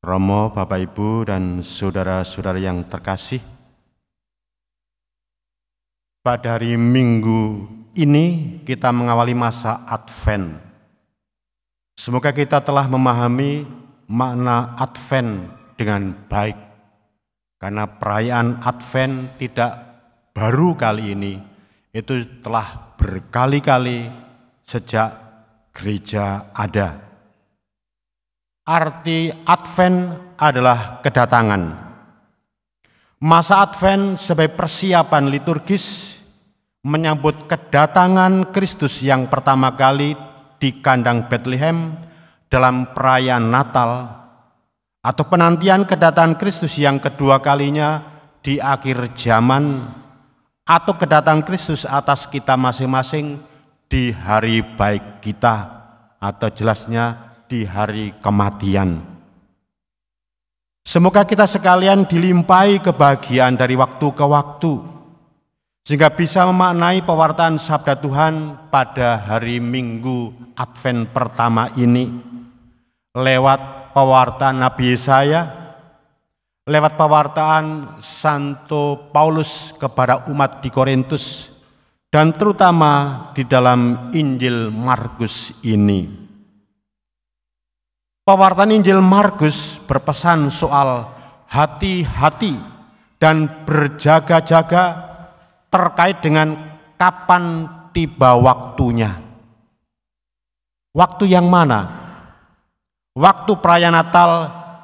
Romo, Bapak, Ibu, dan saudara-saudara yang terkasih, pada hari Minggu ini kita mengawali masa Advent. Semoga kita telah memahami makna Advent dengan baik, karena perayaan Advent tidak baru kali ini, itu telah berkali-kali sejak gereja ada. Arti Advent adalah kedatangan. Masa Advent sebagai persiapan liturgis menyambut kedatangan Kristus yang pertama kali di kandang Bethlehem dalam perayaan Natal, atau penantian kedatangan Kristus yang kedua kalinya di akhir zaman, atau kedatangan Kristus atas kita masing-masing di hari baik kita, atau jelasnya di hari kematian. Semoga kita sekalian dilimpahi kebahagiaan dari waktu ke waktu, sehingga bisa memaknai pewartaan sabda Tuhan pada hari Minggu Advent pertama ini lewat pewartaan Nabi Yesaya, lewat pewartaan Santo Paulus kepada umat di Korintus, dan terutama di dalam Injil Markus ini. Pewartaan Injil Markus berpesan soal hati-hati dan berjaga-jaga terkait dengan kapan tiba waktunya. Waktu yang mana? Waktu perayaan Natal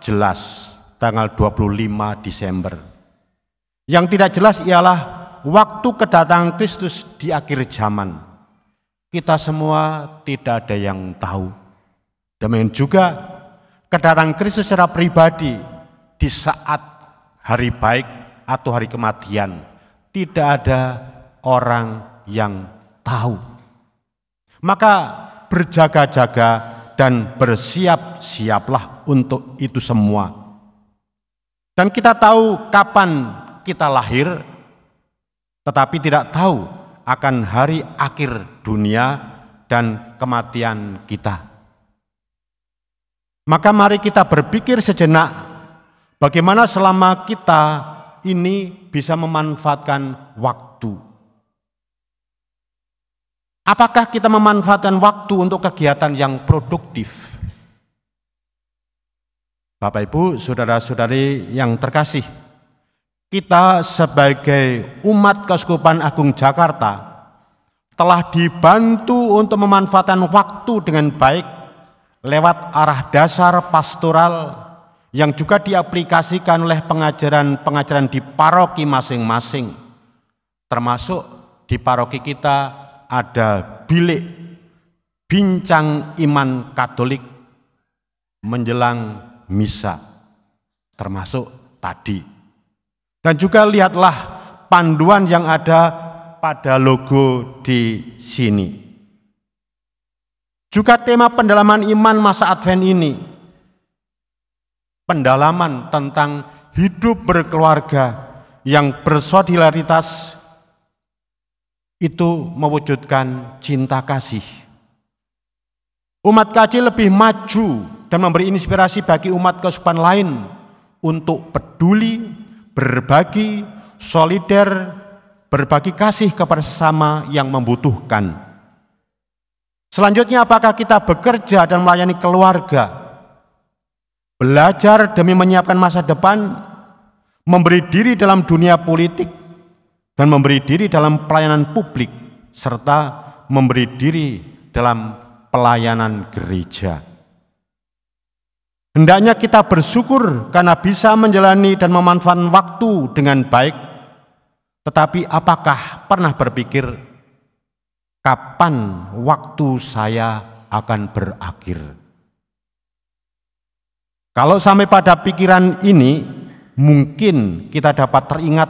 jelas, tanggal 25 Desember. Yang tidak jelas ialah waktu kedatangan Kristus di akhir zaman. Kita semua tidak ada yang tahu. Demikian juga kedatangan Kristus secara pribadi di saat hari baik atau hari kematian. Tidak ada orang yang tahu. Maka berjaga-jaga dan bersiap-siaplah untuk itu semua. Dan kita tahu kapan kita lahir, tetapi tidak tahu akan hari akhir dunia dan kematian kita. Maka mari kita berpikir sejenak bagaimana selama kita ini bisa memanfaatkan waktu. Apakah kita memanfaatkan waktu untuk kegiatan yang produktif? Bapak, Ibu, saudara-saudari yang terkasih, kita sebagai umat Keuskupan Agung Jakarta telah dibantu untuk memanfaatkan waktu dengan baik lewat arah dasar pastoral yang juga diaplikasikan oleh pengajaran-pengajaran di paroki masing-masing. Termasuk di paroki kita ada bilik bincang iman Katolik menjelang misa, termasuk tadi. Dan juga lihatlah panduan yang ada pada logo di sini. Juga tema pendalaman iman masa Advent ini, pendalaman tentang hidup berkeluarga yang bersolidaritas, itu mewujudkan cinta kasih. Umat KJ lebih maju dan memberi inspirasi bagi umat keuskupan lain untuk peduli, berbagi, solider, berbagi kasih kepada sesama yang membutuhkan. Selanjutnya, apakah kita bekerja dan melayani keluarga, belajar demi menyiapkan masa depan, memberi diri dalam dunia politik, dan memberi diri dalam pelayanan publik, serta memberi diri dalam pelayanan gereja. Hendaknya kita bersyukur karena bisa menjalani dan memanfaatkan waktu dengan baik, tetapi apakah pernah berpikir, kapan waktu saya akan berakhir? Kalau sampai pada pikiran ini, mungkin kita dapat teringat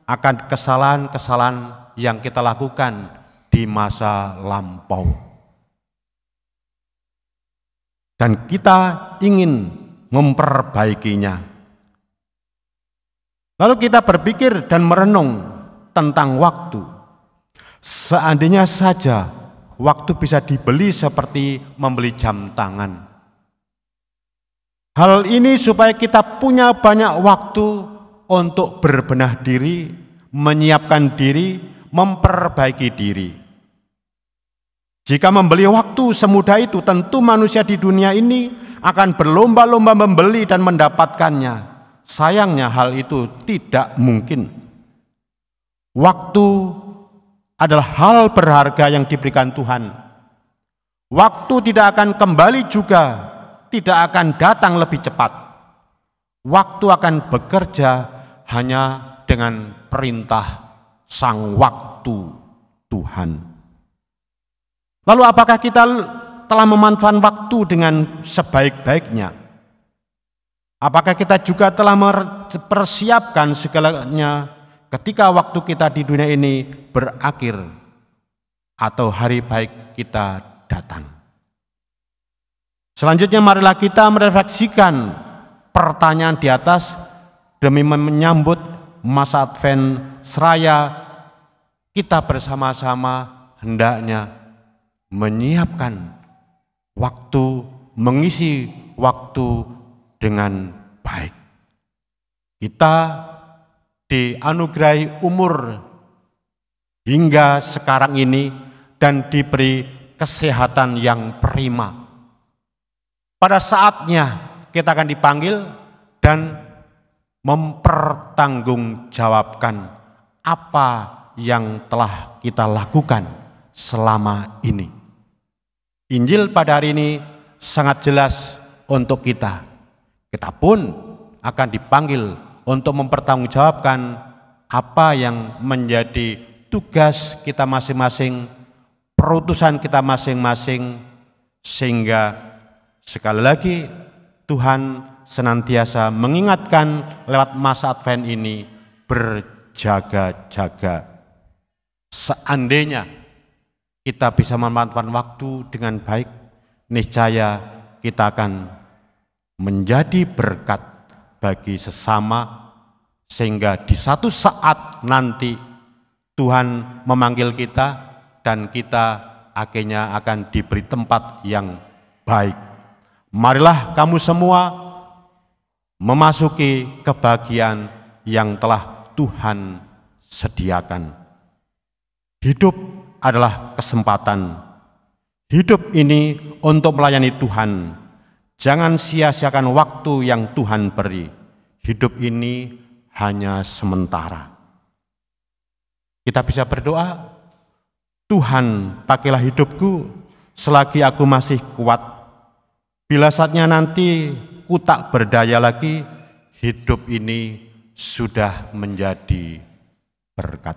akan kesalahan-kesalahan yang kita lakukan di masa lampau. Dan kita ingin memperbaikinya. Lalu kita berpikir dan merenung tentang waktu. Seandainya saja waktu bisa dibeli seperti membeli jam tangan. Hal ini supaya kita punya banyak waktu untuk berbenah diri, menyiapkan diri, memperbaiki diri. Jika membeli waktu semudah itu, tentu manusia di dunia ini akan berlomba-lomba membeli dan mendapatkannya. Sayangnya hal itu tidak mungkin. Waktu adalah hal berharga yang diberikan Tuhan. Waktu tidak akan kembali juga, tidak akan datang lebih cepat. Waktu akan bekerja hanya dengan perintah Sang Waktu Tuhan. Lalu apakah kita telah memanfaatkan waktu dengan sebaik-baiknya? Apakah kita juga telah mempersiapkan segalanya ketika waktu kita di dunia ini berakhir atau hari baik kita datang? Selanjutnya marilah kita merefleksikan pertanyaan di atas demi menyambut masa Advent seraya kita bersama-sama hendaknya menyiapkan waktu, mengisi waktu dengan baik. Kita dianugerahi umur hingga sekarang ini dan diberi kesehatan yang prima. Pada saatnya kita akan dipanggil dan mempertanggungjawabkan apa yang telah kita lakukan selama ini. Injil pada hari ini sangat jelas untuk kita. Kita pun akan dipanggil untuk mempertanggungjawabkan apa yang menjadi tugas kita masing-masing, perutusan kita masing-masing, sehingga sekali lagi Tuhan senantiasa mengingatkan lewat masa Advent ini, berjaga-jaga. Seandainya kita bisa memanfaatkan waktu dengan baik, niscaya kita akan menjadi berkat bagi sesama, sehingga di satu saat nanti Tuhan memanggil kita dan kita akhirnya akan diberi tempat yang baik. Marilah kamu semua memasuki kebahagiaan yang telah Tuhan sediakan. Hidup adalah kesempatan. Hidup ini untuk melayani Tuhan. Jangan sia-siakan waktu yang Tuhan beri. Hidup ini hanya sementara. Kita bisa berdoa, Tuhan, pakailah hidupku selagi aku masih kuat. Bila saatnya nanti ku tak berdaya lagi, hidup ini sudah menjadi berkat.